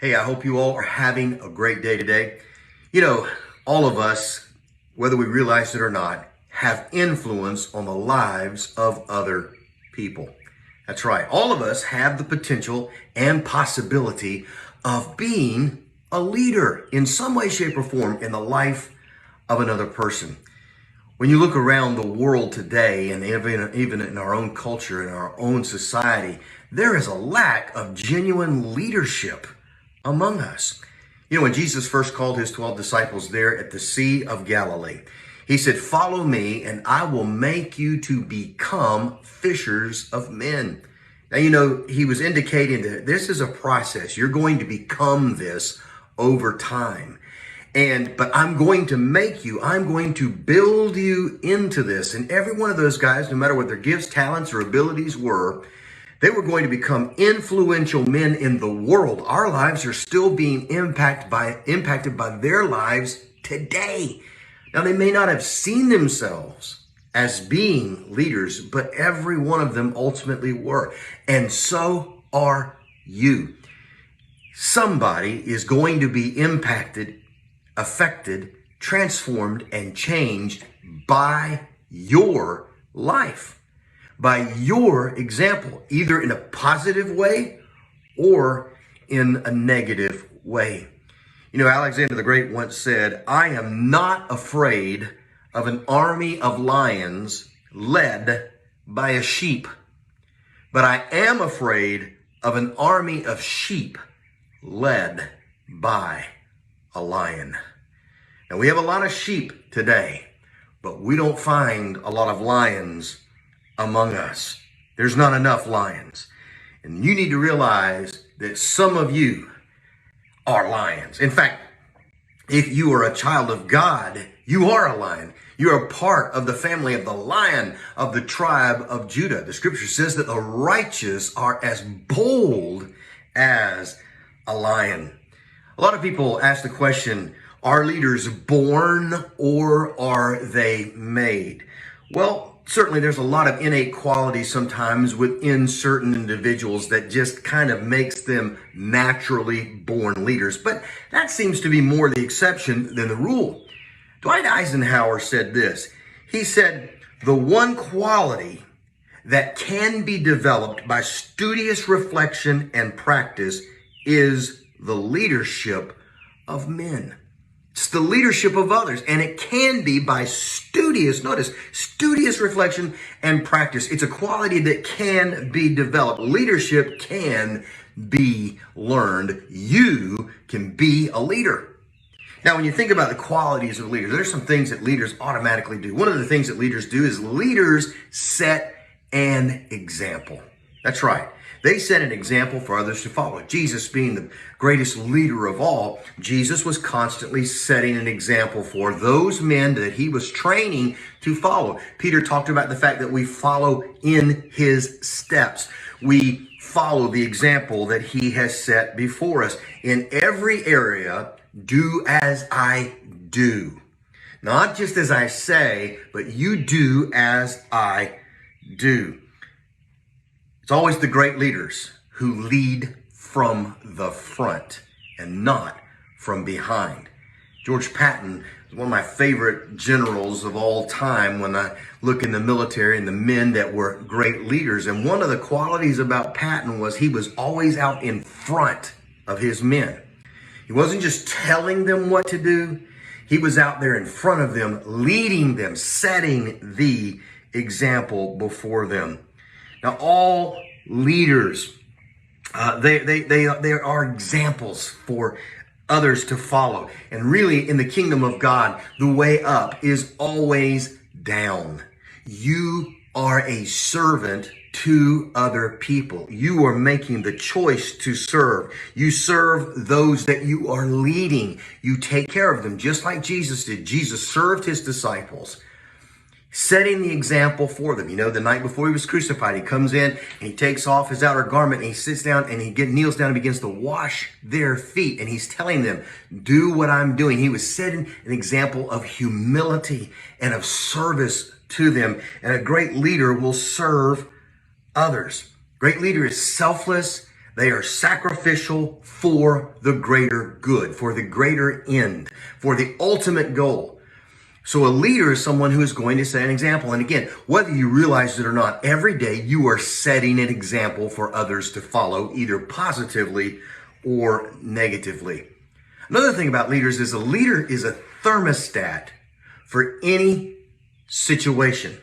Hey, I hope you all are having a great day today. You know, all of us, whether we realize it or not, have influence on the lives of other people. That's right. All of us have the potential and possibility of being a leader in some way, shape, or form in the life of another person. When you look around the world today, and even in our own culture, in our own society, there is a lack of genuine leadership among us. You know, when Jesus first called his 12 disciples there at the Sea of Galilee, he said, "Follow me and I will make you to become fishers of men." Now, you know, he was indicating that this is a process. You're going to become this over time. But I'm going to I'm going to build you into this. And every one of those guys, no matter what their gifts, talents, or abilities were, they were going to become influential men in the world. Our lives are still being impacted by their lives today. Now, they may not have seen themselves as being leaders, but every one of them ultimately were. And so are you. Somebody is going to be impacted, affected, transformed, and changed by your life, by your example, either in a positive way or in a negative way. You know, Alexander the Great once said, "I am not afraid of an army of lions led by a sheep, but I am afraid of an army of sheep led by a lion." Now, we have a lot of sheep today, but we don't find a lot of lions among us. There's not enough lions. And you need to realize that some of you are lions. In fact, if you are a child of God, you are a lion. You are a part of the family of the Lion of the tribe of Judah. The scripture says that the righteous are as bold as a lion. A lot of people ask the question, are leaders born or are they made? Well, certainly there's a lot of innate qualities sometimes within certain individuals that just kind of makes them naturally born leaders. But that seems to be more the exception than the rule. Dwight Eisenhower said this. He said, "The one quality that can be developed by studious reflection and practice is the leadership of men." It's the leadership of others, and it can be by studious reflection and practice. It's a quality that can be developed. Leadership can be learned. You can be a leader. Now, when you think about the qualities of leaders, there's some things that leaders automatically do. One of the things that leaders do is leaders set an example. That's right. They set an example for others to follow. Jesus being the greatest leader of all, Jesus was constantly setting an example for those men that he was training to follow. Peter talked about the fact that we follow in his steps. We follow the example that he has set before us. In every area, do as I do. Not just as I say, but you do as I do. It's always the great leaders who lead from the front and not from behind. George Patton is one of my favorite generals of all time when I look in the military and the men that were great leaders. And one of the qualities about Patton was he was always out in front of his men. He wasn't just telling them what to do. He was out there in front of them, leading them, setting the example before them. Now, all leaders, they are examples for others to follow. And really, in the kingdom of God, the way up is always down. You are a servant to other people. You are making the choice to serve. You serve those that you are leading. You take care of them, just like Jesus did. Jesus served his disciples, setting the example for them. You know, the night before he was crucified, he comes in and he takes off his outer garment and he sits down and kneels down and begins to wash their feet. And he's telling them, do what I'm doing. He was setting an example of humility and of service to them. And a great leader will serve others. Great leader is selfless. They are sacrificial for the greater good, for the greater end, for the ultimate goal. So a leader is someone who is going to set an example. And again, whether you realize it or not, every day you are setting an example for others to follow, either positively or negatively. Another thing about leaders is a leader is a thermostat for any situation.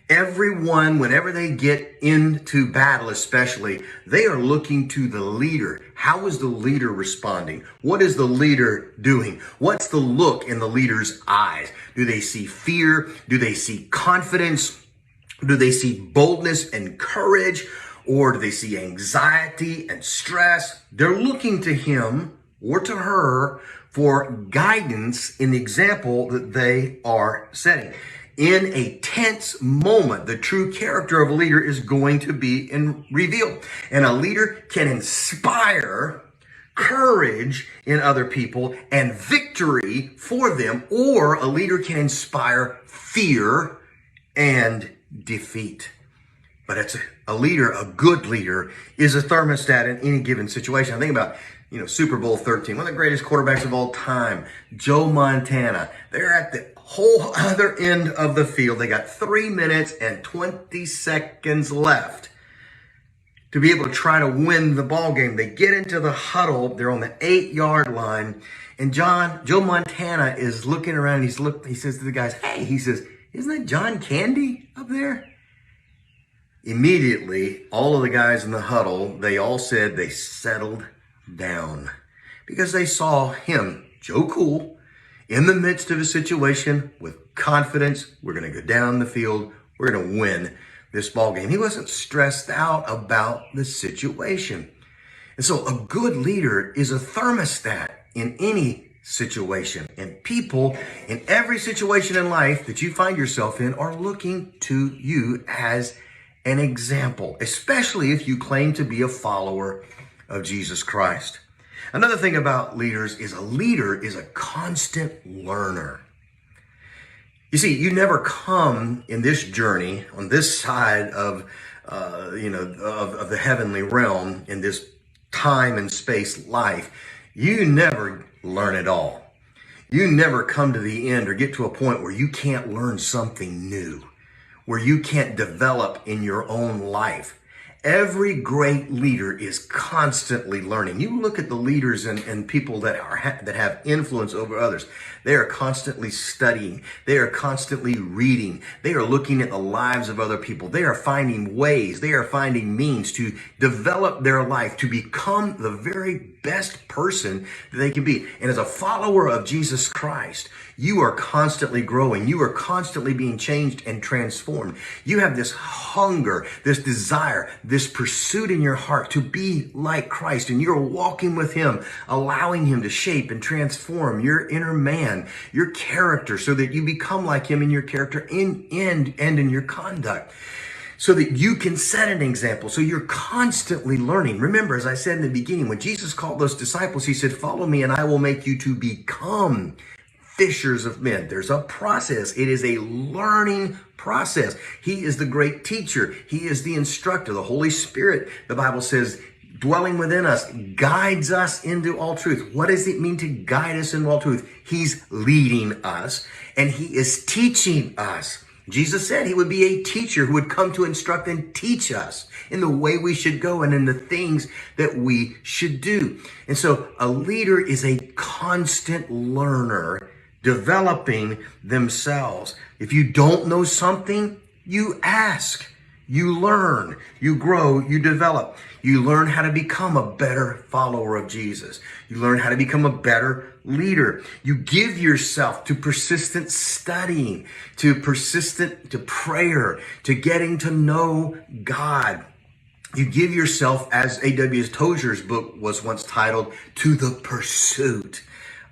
Everyone, whenever they get into battle especially, they are looking to the leader. How is the leader responding? What is the leader doing? What's the look in the leader's eyes? Do they see fear? Do they see confidence? Do they see boldness and courage? Or do they see anxiety and stress? They're looking to him or to her for guidance in the example that they are setting. In a tense moment, the true character of a leader is going to be revealed. And a leader can inspire courage in other people and victory for them, or a leader can inspire fear and defeat. But it's a leader, a good leader, is a thermostat in any given situation. I think about Super Bowl 13, one of the greatest quarterbacks of all time, Joe Montana. They're at the whole other end of the field. They got 3 minutes and 20 seconds left to be able to try to win the ball game. They get into the huddle. They're on the 8-yard line. And Joe Montana is looking around. He says to the guys, hey, he says, isn't that John Candy up there? Immediately, all of the guys in the huddle, they all said they settled down because they saw him, Joe Cool, in the midst of a situation with confidence. We're going to go down the field. We're going to win this ball game. He wasn't stressed out about the situation. And so a good leader is a thermostat in any situation. And people in every situation in life that you find yourself in are looking to you as an example, especially if you claim to be a follower of Jesus Christ. Another thing about leaders is a leader is a constant learner. You see, you never come in this journey on this side of the heavenly realm, in this time and space life. You never learn it all. You never come to the end or get to a point where you can't learn something new, where you can't develop in your own life. Every great leader is constantly learning. You look at the leaders and people that have influence over others. They are constantly studying. They are constantly reading. They are looking at the lives of other people. They are finding ways. They are finding means to develop their life to become the very best person that they can be. And as a follower of Jesus Christ, you are constantly growing. You are constantly being changed and transformed. You have this hunger, this desire, this pursuit in your heart to be like Christ. And you're walking with him, allowing him to shape and transform your inner man, your character, so that you become like him in your character and in your conduct, so that you can set an example. So you're constantly learning. Remember, as I said in the beginning, when Jesus called those disciples, he said, follow me and I will make you to become fishers of men. There's a process. It is a learning process. He is the great teacher. He is the instructor. The Holy Spirit, the Bible says, dwelling within us, guides us into all truth. What does it mean to guide us into all truth? He's leading us and he is teaching us. Jesus said he would be a teacher who would come to instruct and teach us in the way we should go and in the things that we should do. And so a leader is a constant learner, developing themselves. If you don't know something, you ask, you learn, you grow, you develop. You learn how to become a better follower of Jesus. You learn how to become a better leader. You give yourself to persistent studying, to prayer, to getting to know God. You give yourself, as A.W. Tozer's book was once titled, to the pursuit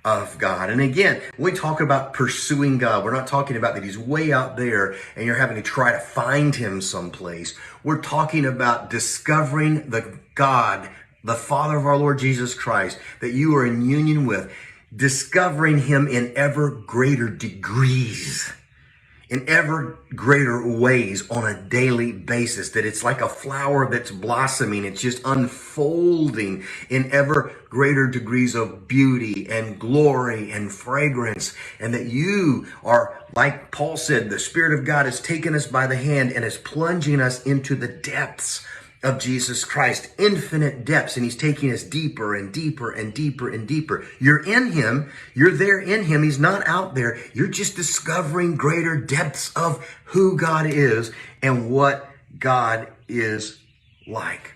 of God. And again, when we talk about pursuing God, we're not talking about that he's way out there and you're having to try to find him someplace. We're talking about discovering the God, the Father of our Lord Jesus Christ, that you are in union with, discovering him in ever greater degrees in ever greater ways on a daily basis, that it's like a flower that's blossoming. It's just unfolding in ever greater degrees of beauty and glory and fragrance. And that you are, like Paul said, the Spirit of God has taken us by the hand and is plunging us into the depths of Jesus Christ, infinite depths, and he's taking us deeper and deeper and deeper and deeper. You're in him. You're there in him. He's not out there. You're just discovering greater depths of who God is and what God is like.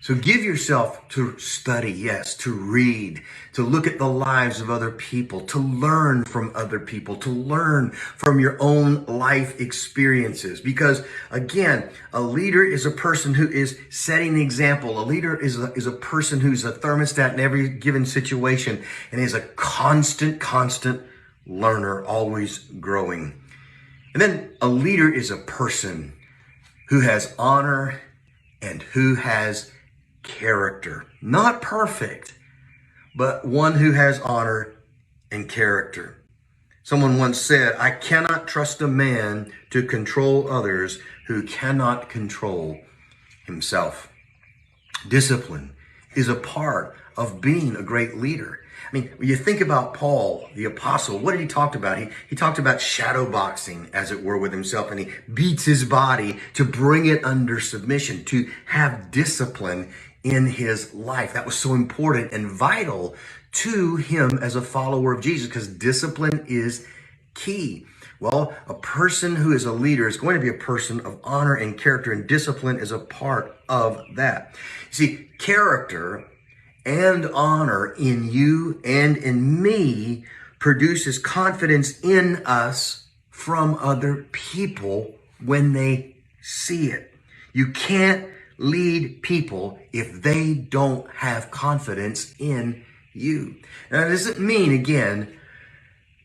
So give yourself to study, yes, to read, to look at the lives of other people, to learn from other people, to learn from your own life experiences. Because again, a leader is a person who is setting the example. A leader is a person who's a thermostat in every given situation and is a constant learner, always growing. And then a leader is a person who has honor and who has character. Not perfect, but one who has honor and character. Someone once said, I cannot trust a man to control others who cannot control himself. Discipline is a part of being a great leader. I mean, when you think about Paul, the apostle, what did he talk about? He talked about shadow boxing, as it were, with himself, and he beats his body to bring it under submission, to have discipline in his life. That was so important and vital to him as a follower of Jesus, because discipline is key. Well, a person who is a leader is going to be a person of honor and character, and discipline is a part of that. You see, character and honor in you and in me produces confidence in us from other people when they see it. You can't lead people if they don't have confidence in you. Now, that doesn't mean, again,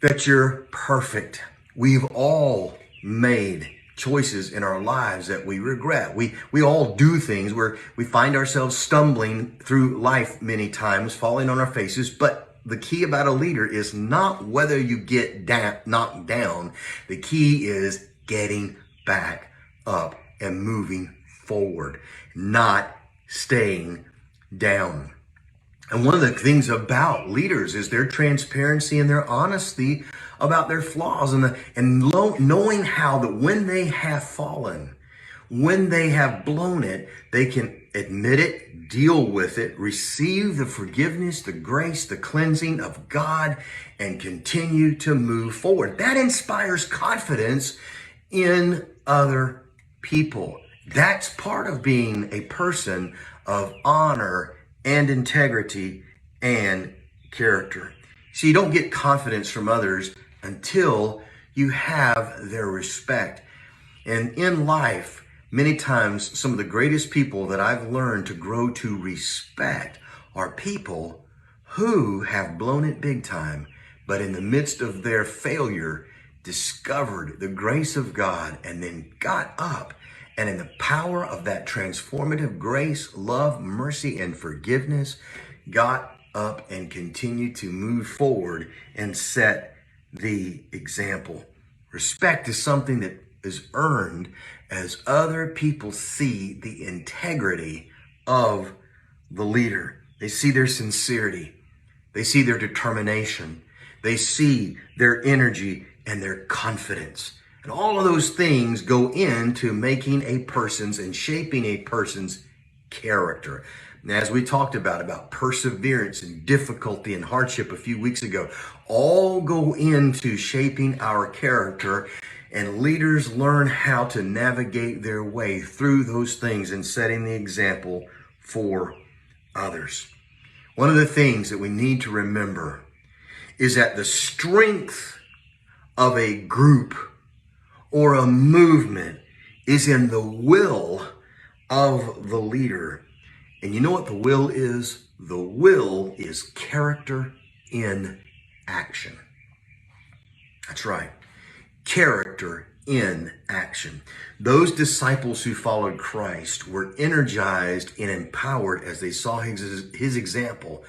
that you're perfect. We've all made choices in our lives that we regret. We all do things where we find ourselves stumbling through life many times, falling on our faces. But the key about a leader is not whether you get knocked down. The key is getting back up and moving forward, not staying down. And one of the things about leaders is their transparency and their honesty about their flaws and knowing how that when they have fallen, when they have blown it, they can admit it, deal with it, receive the forgiveness, the grace, the cleansing of God, and continue to move forward. That inspires confidence in other people. That's part of being a person of honor and integrity and character. So you don't get confidence from others until you have their respect. And in life, many times, some of the greatest people that I've learned to grow to respect are people who have blown it big time, but in the midst of their failure, discovered the grace of God and then got up. And in the power of that transformative grace, love, mercy, and forgiveness, got up and continued to move forward and set the example. Respect is something that is earned as other people see the integrity of the leader. They see their sincerity. They see their determination. They see their energy and their confidence. And all of those things go into making a person's and shaping a person's character. And as we talked about perseverance and difficulty and hardship a few weeks ago, all go into shaping our character, and leaders learn how to navigate their way through those things and setting the example for others. One of the things that we need to remember is that the strength of a group or a movement is in the will of the leader. And you know what the will is? The will is character in action. That's right. Character in action. Those disciples who followed Christ were energized and empowered as they saw his example,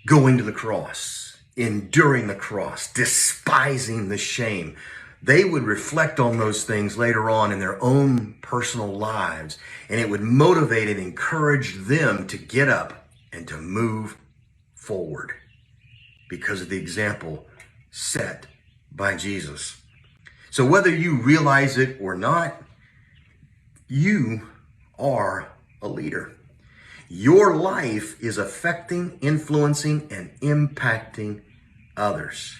going to the cross, enduring the cross, despising the shame. they would reflect on those things later on in their own personal lives, and it would motivate and encourage them to get up and to move forward because of the example set by Jesus. So whether you realize it or not, you are a leader. Your life is affecting, influencing, and impacting others.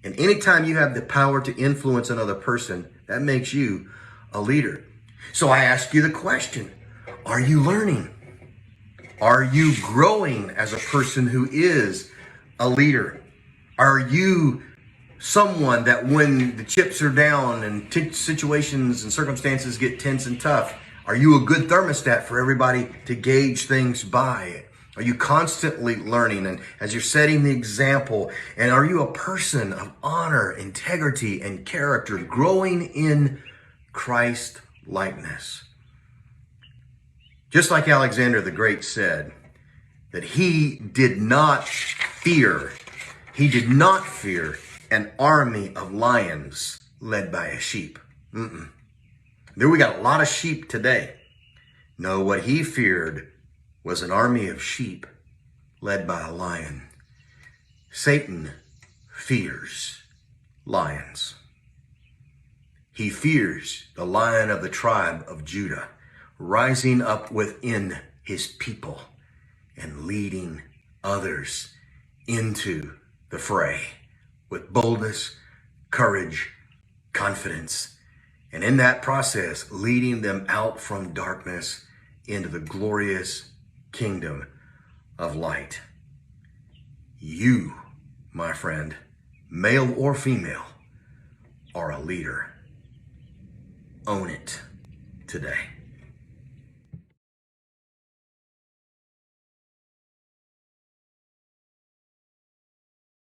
And anytime you have the power to influence another person, that makes you a leader. So I ask you the question, are you learning? Are you growing as a person who is a leader? Are you someone that when the chips are down and situations and circumstances get tense and tough, are you a good thermostat for everybody to gauge things by? Are you constantly learning and as you're setting the example? And are you a person of honor, integrity, and character, growing in Christ likeness? Just like Alexander the Great said, that he did not fear an army of lions led by a sheep. There we got a lot of sheep today. No, what he feared was an army of sheep led by a lion. Satan fears lions. He fears the Lion of the tribe of Judah rising up within his people and leading others into the fray with boldness, courage, confidence, and in that process, leading them out from darkness into the glorious kingdom of light. You, my friend, male or female, are a leader. Own it today.